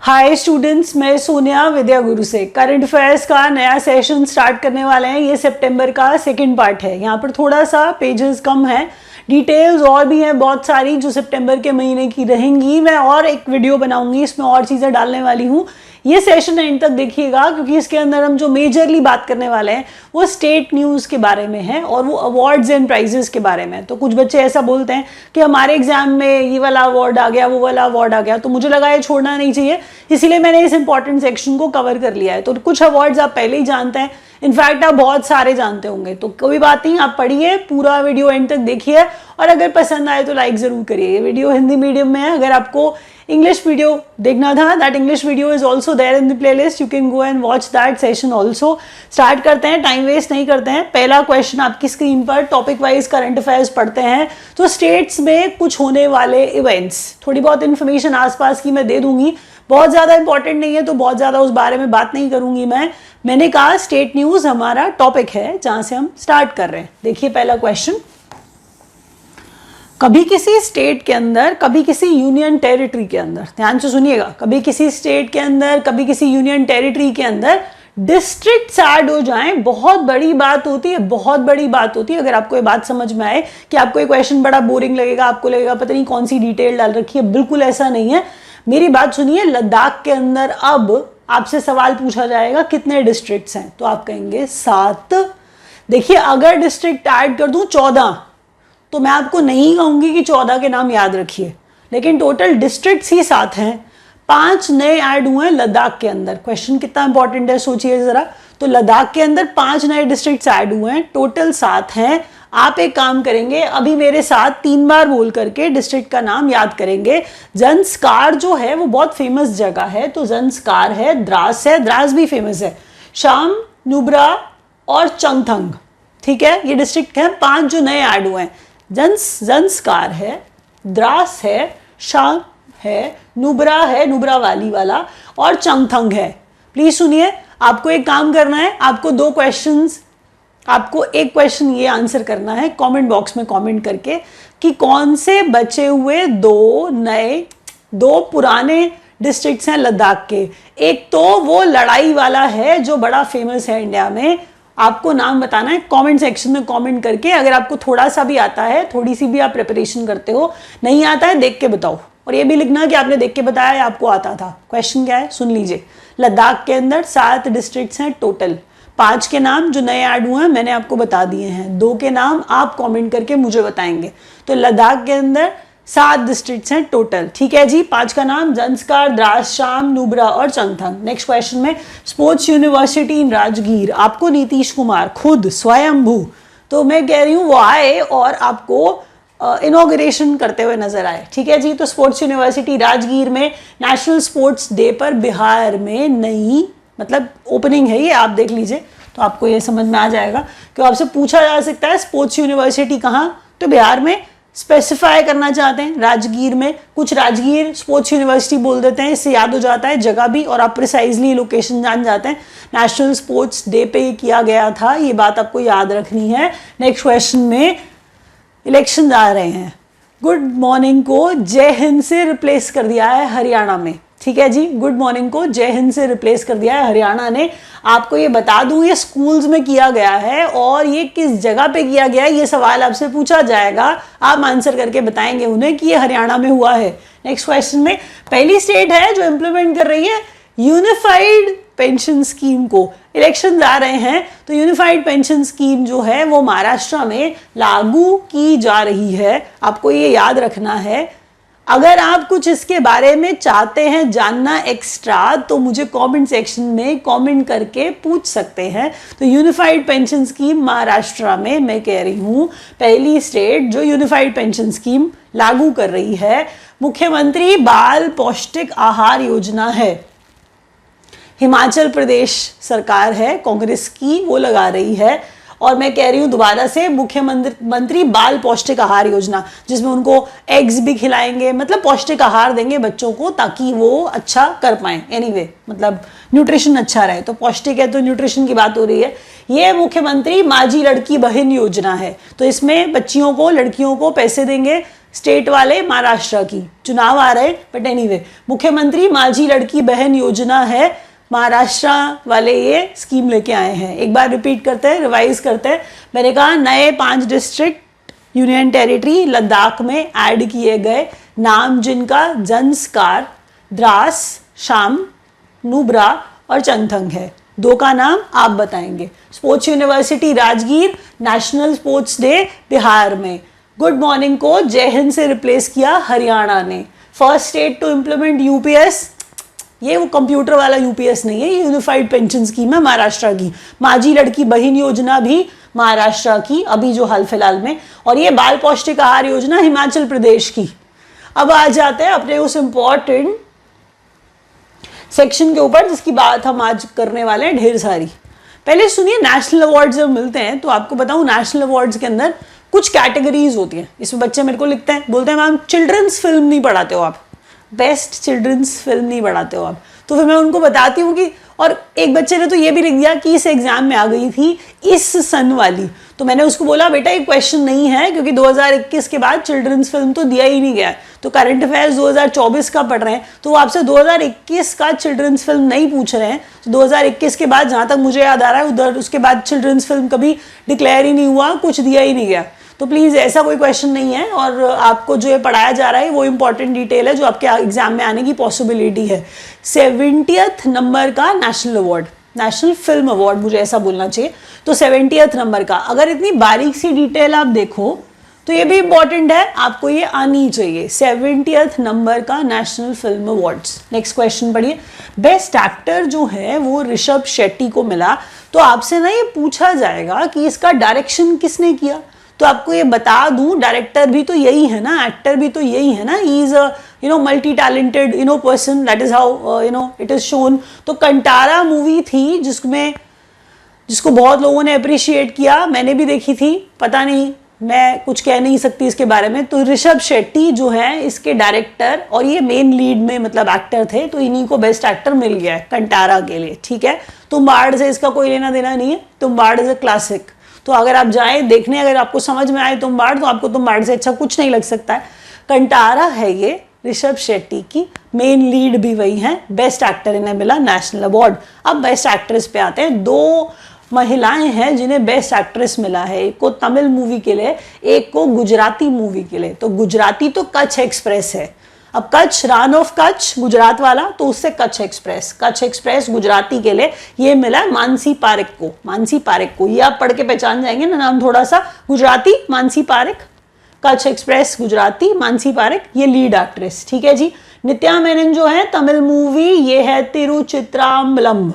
Hi students, मैं सोनिया विद्या गुरु से current affairs का नया सेशन स्टार्ट करने वाले हैं। ये सितंबर का सेकंड पार्ट है। यहाँ पर थोड़ा सा पेजेस कम है, डिटेल्स और भी हैं बहुत सारी जो सितंबर के महीने की रहेंगी। मैं और एक वीडियो बनाऊंगी, इसमें और चीज़ें डालने वाली हूँ। ये सेशन एंड तक देखिएगा क्योंकि इसके अंदर हम जो मेजरली बात करने वाले हैं वो स्टेट न्यूज़ के बारे में है और वो अवार्ड्स एंड प्राइजेस के बारे में। तो कुछ बच्चे ऐसा बोलते हैं कि हमारे एग्जाम में ये वाला अवार्ड आ गया, वो वाला अवार्ड आ गया, तो मुझे लगा ये छोड़ना नहीं चाहिए, इसीलिए मैंने इस इंपॉर्टेंट सेक्शन को कवर कर लिया है। तो कुछ अवार्ड्स आप पहले ही जानते हैं, इनफैक्ट आप बहुत सारे जानते होंगे, तो कोई बात नहीं, आप पढ़िए, पूरा वीडियो एंड तक देखिए और अगर पसंद आए तो लाइक ज़रूर करिए। ये वीडियो हिंदी मीडियम में है। अगर आपको इंग्लिश वीडियो देखना था, that English video is also there in the playlist, you can go and watch that session also. Start करते हैं, टाइम वेस्ट नहीं करते हैं। पहला क्वेश्चन आपकी स्क्रीन पर, टॉपिक वाइज करंट अफेयर्स पढ़ते हैं। तो स्टेट्स में कुछ होने वाले इवेंट्स, थोड़ी बहुत इन्फॉर्मेशन आसपास की मैं दे दूंगी, बहुत ज़्यादा इंपॉर्टेंट नहीं है तो बहुत ज़्यादा उस बारे में बात नहीं करूंगी मैंने कहा स्टेट न्यूज़ हमारा टॉपिक है जहाँ से हम स्टार्ट कर रहे हैं। देखिए पहला क्वेश्चन, कभी किसी स्टेट के अंदर, कभी किसी यूनियन टेरिटरी के अंदर, ध्यान से सुनिएगा, कभी किसी स्टेट के अंदर, कभी किसी यूनियन टेरिटरी के अंदर डिस्ट्रिक्ट्स ऐड हो जाएं, बहुत बड़ी बात होती है, बहुत बड़ी बात होती है। अगर आपको ये बात समझ में आए कि आपको ये क्वेश्चन बड़ा बोरिंग लगेगा, आपको लगेगा पता नहीं कौन सी डिटेल डाल रखी है, बिल्कुल ऐसा नहीं है। मेरी बात सुनिए, लद्दाख के अंदर अब आपसे सवाल पूछा जाएगा कितने डिस्ट्रिक्ट्स हैं, तो आप कहेंगे 7। देखिए अगर डिस्ट्रिक्ट ऐड कर दूं 14, तो मैं आपको नहीं कहूंगी कि 14 के नाम याद रखिए, लेकिन टोटल डिस्ट्रिक्ट्स ही 7 हैं। 5 नए ऐड हुए हैं लद्दाख के अंदर। क्वेश्चन कितना इंपॉर्टेंट है सोचिए जरा। तो लद्दाख के अंदर 5 नए डिस्ट्रिक्ट्स ऐड हुए हैं, टोटल 7 हैं। आप एक काम करेंगे, अभी मेरे साथ 3 बार बोल करके डिस्ट्रिक्ट का नाम याद करेंगे। जंस्कार जो है वो बहुत फेमस जगह है, तो जंस्कार है, द्रास है, द्रास भी फेमस है, शाम, नुब्रा और चंगथंग, ठीक है, ये डिस्ट्रिक्ट हैं 5 जो नए ऐड हुए हैं। जंस्कार है, द्रास है, शाम है, नुब्रा है, नुब्रा वाली वाला, और चंगथंग है। प्लीज सुनिए, आपको एक काम करना है, आपको 2 क्वेश्चंस, आपको एक क्वेश्चन ये आंसर करना है कमेंट बॉक्स में कमेंट करके कि कौन से बचे हुए 2 पुराने डिस्ट्रिक्ट्स हैं लद्दाख के। एक तो वो लड़ाई वाला है जो बड़ा फेमस है इंडिया में, आपको नाम बताना है कमेंट सेक्शन में कमेंट करके। अगर आपको थोड़ा सा भी आता है, थोड़ी सी भी आप प्रिपरेशन करते हो, नहीं आता है देख के बताओ, और ये भी लिखना कि आपने देख के बताया या आपको आता था। क्वेश्चन क्या है सुन लीजिए। लद्दाख के अंदर 7 डिस्ट्रिक्ट्स हैं टोटल, 5 के नाम जो नए ऐड हुए हैं मैंने आपको बता दिए हैं, 2 के नाम आप कमेंट करके मुझे बताएंगे। तो लद्दाख के अंदर 7 डिस्ट्रिक्ट्स हैं टोटल, ठीक है जी। 5 का नाम जंस्कार, द्रास, शाम, नुब्रा और चंगथंग। नेक्स्ट क्वेश्चन में, स्पोर्ट्स यूनिवर्सिटी इन राजगीर, आपको नीतीश कुमार खुद स्वयंभू, तो मैं कह रही हूँ वो आए और आपको इनॉग्रेशन करते हुए नजर आए, ठीक है जी। तो स्पोर्ट्स यूनिवर्सिटी राजगीर में नेशनल स्पोर्ट्स डे पर बिहार में नई, मतलब ओपनिंग है ये, आप देख लीजिए तो आपको ये समझ में आ जाएगा कि आपसे पूछा जा सकता है स्पोर्ट्स यूनिवर्सिटी कहाँ, तो बिहार में स्पेसिफाई करना चाहते हैं राजगीर में, कुछ राजगीर स्पोर्ट्स यूनिवर्सिटी बोल देते हैं, इससे याद हो जाता है जगह भी और आप प्रिसाइजली लोकेशन जान जाते हैं। नेशनल स्पोर्ट्स डे पे ये किया गया था, ये बात आपको याद रखनी है। नेक्स्ट क्वेश्चन में, इलेक्शन आ रहे हैं, गुड मॉर्निंग को जय हिंद से रिप्लेस कर दिया है हरियाणा में, ठीक है जी। गुड मॉर्निंग को जय हिंद से रिप्लेस कर दिया है हरियाणा ने। आपको ये बता दूं ये स्कूल्स में किया गया है और ये किस जगह पे किया गया है, ये सवाल आपसे पूछा जाएगा, आप आंसर करके बताएंगे उन्हें कि ये हरियाणा में हुआ है। नेक्स्ट क्वेश्चन में, पहली स्टेट है जो इंप्लीमेंट कर रही है यूनिफाइड पेंशन स्कीम को। इलेक्शन आ रहे हैं तो यूनिफाइड पेंशन स्कीम जो है वो महाराष्ट्र में लागू की जा रही है, आपको ये याद रखना है। अगर आप कुछ इसके बारे में चाहते हैं जानना एक्स्ट्रा तो मुझे कमेंट सेक्शन में कमेंट करके पूछ सकते हैं। तो यूनिफाइड पेंशन स्कीम महाराष्ट्र में, मैं कह रही हूँ पहली स्टेट जो यूनिफाइड पेंशन स्कीम लागू कर रही है। मुख्यमंत्री बाल पौष्टिक आहार योजना है, हिमाचल प्रदेश सरकार है कांग्रेस की, वो लगा रही है। और मैं कह रही हूँ दोबारा से, मुख्यमंत्री बाल पौष्टिक आहार योजना, जिसमें उनको एग्स भी खिलाएंगे, मतलब पौष्टिक आहार देंगे बच्चों को ताकि वो अच्छा कर पाएं। एनीवे मतलब न्यूट्रिशन अच्छा रहे, तो पौष्टिक है तो न्यूट्रिशन की बात हो रही है। ये मुख्यमंत्री माझी लड़की बहन योजना है, तो इसमें बच्चियों को, लड़कियों को पैसे देंगे स्टेट वाले महाराष्ट्र की, चुनाव आ रहे हैं बट एनीवे, मुख्यमंत्री माझी लड़की बहन योजना है, महाराष्ट्र वाले ये स्कीम लेके आए हैं। एक बार रिपीट करते हैं, रिवाइज करते हैं। मैंने कहा नए 5 डिस्ट्रिक्ट यूनियन टेरिटरी लद्दाख में ऐड किए गए, नाम जिनका जंस्कार, द्रास, शाम, नुब्रा और चंथंग है। 2 का नाम आप बताएंगे। Sports university Rajgir, national sports day Bihar में। गुड मॉर्निंग को जय हिंद से रिप्लेस किया हरियाणा ने। First state to implement UPS, ये वो कंप्यूटर वाला यूपीएस नहीं है, ये यूनिफाइड पेंशन स्कीम है महाराष्ट्र की। माझी लड़की बहन योजना भी महाराष्ट्र की, अभी जो हाल फिलहाल में। और ये बाल पौष्टिक आहार योजना हिमाचल प्रदेश की। अब आ जाते हैं अपने उस इम्पॉर्टेंट सेक्शन के ऊपर जिसकी बात हम आज करने वाले हैं ढेर सारी। पहले सुनिए, नेशनल अवार्ड जब मिलते हैं तो आपको बताऊं, नेशनल अवार्ड्स के अंदर कुछ कैटेगरीज होती हैं। इसमें बच्चे मेरे को लिखते हैं, बोलते हैं मैम चिल्ड्रंस फिल्म नहीं पढ़ाते हो आप, बेस्ट चिल्ड्रंस फिल्म नहीं पढ़ाते हो आप। तो फिर मैं उनको बताती हूँ कि, और एक बच्चे ने तो ये भी लिख दिया कि इस एग्जाम में आ गई थी इस सन वाली। तो मैंने उसको बोला बेटा ये क्वेश्चन नहीं है, क्योंकि 2021 के बाद चिल्ड्रंस फिल्म तो दिया ही नहीं गया। तो करंट अफेयर्स 2024 का पढ़ रहे हैं, तो वो आपसे 2021 का चिल्ड्रंस फिल्म नहीं पूछ रहे हैं। तो 2021 के बाद जहाँ तक मुझे याद आ रहा है उधर उसके बाद चिल्ड्रंस फिल्म कभी डिक्लेयर ही नहीं हुआ, कुछ दिया ही नहीं गया। तो प्लीज़ ऐसा कोई क्वेश्चन नहीं है, और आपको जो ये पढ़ाया जा रहा है वो इंपॉर्टेंट डिटेल है जो आपके एग्जाम में आने की पॉसिबिलिटी है। 70th नंबर का national award, national film award मुझे ऐसा बोलना चाहिए। तो 70th नंबर का, अगर इतनी बारीक सी डिटेल आप देखो तो ये भी इंपॉर्टेंट है, आपको ये आनी चाहिए। 70th नंबर का national film awards. Next question पढ़िए। बेस्ट एक्टर जो है वो ऋषभ शेट्टी को मिला। तो आपसे ना ये पूछा जाएगा कि इसका डायरेक्शन किसने किया। तो आपको ये बता दूं, डायरेक्टर भी तो यही है ना, एक्टर भी तो यही है ना, he is a multi talented person, that is how it is shown. तो कंटारा मूवी थी जिसको बहुत लोगों ने अप्रिशिएट किया, मैंने भी देखी थी, पता नहीं, मैं कुछ कह नहीं सकती इसके बारे में। तो ऋषभ शेट्टी जो है इसके डायरेक्टर और ये मेन लीड में मतलब एक्टर थे, तो इन्हीं को बेस्ट एक्टर मिल गया है कंटारा के लिए। ठीक है, तुम्बाड़ से इसका कोई लेना देना नहीं है, तुम्बाड़ इज अ क्लासिक। तो अगर आप जाएं देखने, अगर आपको समझ में आए तुम्बाड़, तो आपको तुम्बाड़ से अच्छा कुछ नहीं लग सकता है। कंटारा है ये ऋषभ शेट्टी की, मेन लीड भी वही है, बेस्ट एक्टर इन्हें मिला नेशनल अवार्ड। अब बेस्ट एक्ट्रेस पे आते हैं। 2 महिलाएं हैं जिन्हें बेस्ट एक्ट्रेस मिला है, एक को तमिल मूवी के लिए, एक को गुजराती मूवी के लिए। तो गुजराती तो कच्छ एक्सप्रेस है। अब कच्छ, रान ऑफ कच्छ गुजरात वाला, तो उससे कच्छ एक्सप्रेस गुजराती के लिए ये मिला मानसी पारेख को। मानसी पारेख को ये आप पढ़ के पहचान जाएंगे ना नाम थोड़ा सा, गुजराती मानसी पारेख, कच्छ एक्सप्रेस गुजराती मानसी पारेख, ये लीड एक्ट्रेस। ठीक है जी। नित्या मेनन जो है तमिल मूवी, ये है तिरुचित्राम्बलम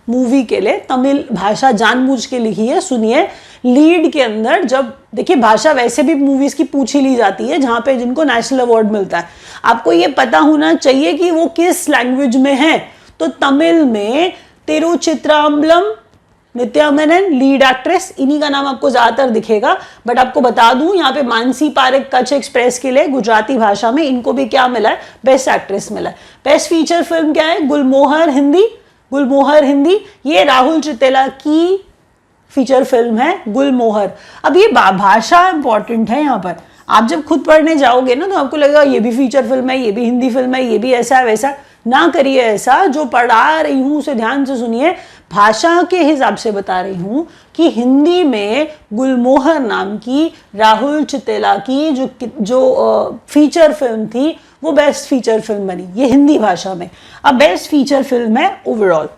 मूवी के लिए, तमिल भाषा जानबूझ के लिखी है। सुनिए, लीड के अंदर, जब देखिए भाषा वैसे भी मूवीज की पूछ ही ली जाती है जहां पे जिनको नेशनल अवार्ड मिलता है, आपको ये पता होना चाहिए कि वो किस लैंग्वेज में है। तो तमिल में तिरुचित्राम्बलम, नित्या मेनन लीड एक्ट्रेस, इन्हीं का नाम आपको ज्यादातर दिखेगा। बट आपको बता दूं यहाँ पे मानसी पारेख कच्छ एक्सप्रेस के लिए गुजराती भाषा में, इनको भी क्या मिला है, बेस्ट एक्ट्रेस मिला है। बेस्ट फीचर फिल्म क्या है, गुलमोहर हिंदी, ये राहुल चितेला की फीचर फिल्म है गुलमोहर। अब ये भाषा इंपॉर्टेंट है यहाँ पर, आप जब खुद पढ़ने जाओगे ना तो आपको लगेगा ये भी फीचर फिल्म है, ये भी हिंदी फिल्म है, ये भी ऐसा है वैसा। ना करिए ऐसा, जो पढ़ा रही हूँ उसे ध्यान से सुनिए, भाषा के हिसाब से बता रही हूँ कि हिंदी में गुलमोहर नाम की राहुल चितेला की जो फीचर फिल्म थी वो बेस्ट फीचर फिल्म बनी, ये हिंदी भाषा में। अब बेस्ट फीचर फिल्म है ओवरऑल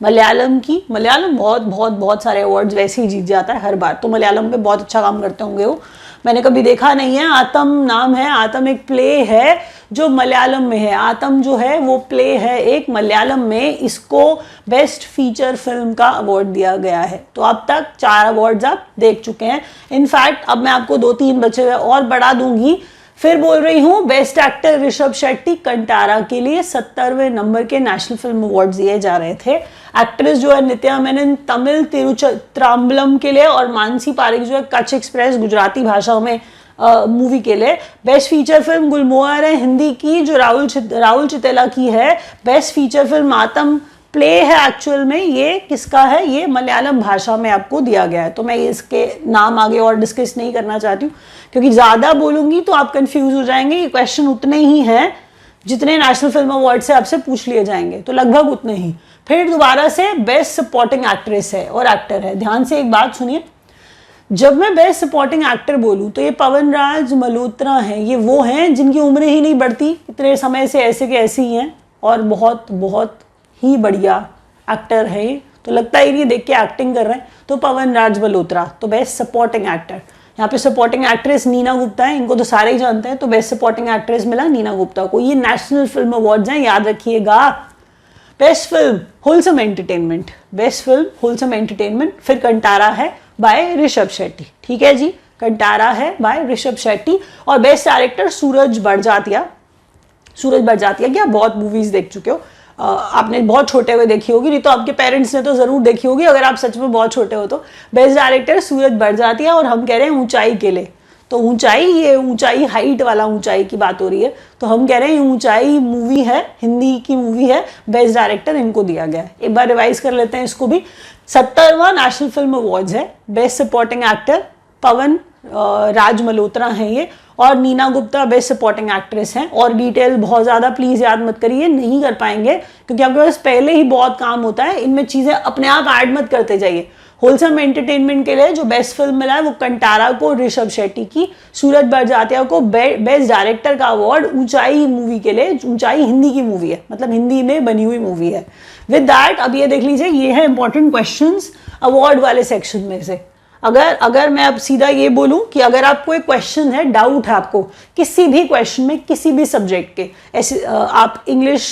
मलयालम की। मलयालम बहुत सारे अवार्ड्स वैसे ही जीत जाता है हर बार, तो मलयालम में बहुत अच्छा काम करते होंगे वो, मैंने कभी देखा नहीं है। आतम नाम है, आतम एक प्ले है जो मलयालम में है। आतम जो है वो प्ले है एक मलयालम में, इसको बेस्ट फीचर फिल्म का अवार्ड दिया गया है। तो अब तक 4 अवार्ड्स आप देख चुके हैं। इनफैक्ट अब मैं आपको 2-3 बचे हुए और बढ़ा दूंगी। फिर बोल रही हूँ, बेस्ट एक्टर ऋषभ शेट्टी कंटारा के लिए 70वें नंबर के नेशनल फिल्म अवार्ड दिए जा रहे थे। एक्ट्रेस जो है नित्या मेनन तमिल तिरुचित्राम्बलम के लिए, और मानसी पारेख जो है कच्छ एक्सप्रेस गुजराती भाषा में मूवी के लिए। बेस्ट फीचर फिल्म गुलमोहर है हिंदी की, जो राहुल चितेला की है। बेस्ट फीचर फिल्म आतम प्ले है एक्चुअल में ये किसका है, ये मलयालम भाषा में आपको दिया गया है। तो मैं इसके नाम आगे और डिस्कस नहीं करना चाहती हूँ, क्योंकि ज़्यादा बोलूँगी तो आप कंफ्यूज हो जाएंगे। ये क्वेश्चन उतने ही हैं जितने नेशनल फिल्म अवार्ड से आपसे पूछ लिए जाएंगे, तो लगभग उतने ही। फिर दोबारा से बेस्ट सपोर्टिंग एक्ट्रेस है और एक्टर है। ध्यान से एक बात सुनिए, जब मैं बेस्ट सपोर्टिंग एक्टर बोलूँ तो ये पवन राज मल्होत्रा हैं। ये वो हैं जिनकी उम्र ही नहीं बढ़ती, इतने समय से ऐसे के ऐसे ही हैं और बहुत बहुत ही बढ़िया एक्टर है ये। तो लगता ही नहीं देख के एक्टिंग कर रहे हैं। तो पवन राज मल्होत्रा तो बेस्ट सपोर्टिंग एक्टर। यहाँ पे सपोर्टिंग एक्ट्रेस नीना गुप्ता है, इनको तो सारे ही जानते हैं। तो बेस्ट सपोर्टिंग एक्ट्रेस मिला नीना गुप्ता को। ये नेशनल फिल्म अवार्ड्स हैं, याद रखिएगा। Best film wholesome entertainment, best film wholesome entertainment. फिर कंटारा है बाय ऋषभ शेट्टी, ठीक है जी, कंटारा है बाय ऋषभ शेट्टी। और बेस्ट डायरेक्टर सूरज बड़जात्या। सूरज बड़जात्या की आप बहुत मूवीज देख चुके हो, आपने बहुत छोटे हुए देखी होगी, नहीं तो आपके पेरेंट्स ने तो जरूर देखी होगी अगर आप सच में बहुत छोटे हो तो। बेस्ट डायरेक्टर सूरज बड़जात्या। और हम कह रहे हैं ऊंचाई के लिए, तो ऊंचाई, ये ऊंचाई हाइट वाला ऊंचाई की बात हो रही है, तो हम कह रहे हैं ऊंचाई मूवी है, हिंदी की मूवी है, बेस्ट डायरेक्टर इनको दिया गया है। एक बार रिवाइज कर लेते हैं इसको भी। 70वां नेशनल फिल्म अवार्ड्स है। Best supporting actor Pawan Raj Malhotra हैं ये, और Neena Gupta best supporting actress हैं। और डिटेल बहुत ज़्यादा प्लीज़ याद मत करिए, नहीं कर पाएंगे क्योंकि आपके पास पहले ही बहुत काम होता है। इनमें चीज़ें अपने आप ऐड मत करते जाइए। होलसम एंटरटेनमेंट के लिए जो बेस्ट फिल्म मिला है वो कंटारा को ऋषभ शेट्टी की, सूरज बड़जात्या को बेस्ट डायरेक्टर का अवार्ड ऊंचाई मूवी के लिए। ऊंचाई हिंदी की मूवी है, मतलब हिंदी में बनी हुई मूवी है। विद दैट अब ये देख लीजिए, ये है इंपॉर्टेंट क्वेश्चंस अवार्ड वाले सेक्शन में से। अगर मैं अब सीधा ये बोलूं कि अगर आपको एक क्वेश्चन है, डाउट है आपको किसी भी क्वेश्चन में, किसी भी सब्जेक्ट के, ऐसे आप इंग्लिश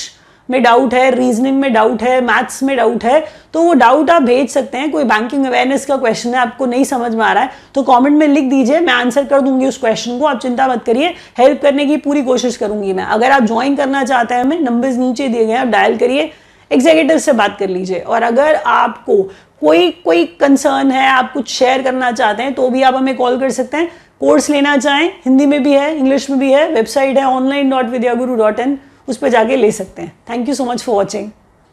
में डाउट है, रीजनिंग में डाउट है, मैथ्स में डाउट है, तो वो डाउट आप भेज सकते हैं। कोई बैंकिंग अवेयरनेस का क्वेश्चन है, आपको नहीं समझ में आ रहा है तो कमेंट में लिख दीजिए, मैं आंसर कर दूंगी उस क्वेश्चन को। आप चिंता मत करिए, हेल्प करने की पूरी कोशिश करूंगी मैं। अगर आप ज्वाइन करना चाहते हैं हमें, नंबर्स नीचे दिए गए हैं, आप डायल करिए, एग्जीक्यूटिव से बात कर लीजिए। और अगर आपको कोई कंसर्न है, आप कुछ शेयर करना चाहते हैं, तो भी आप हमें कॉल कर सकते हैं। कोर्स लेना चाहें, हिंदी में भी है, इंग्लिश में भी है, वेबसाइट है online.vidyaguru.in, उस पर जाके ले सकते हैं। Thank you so much for watching.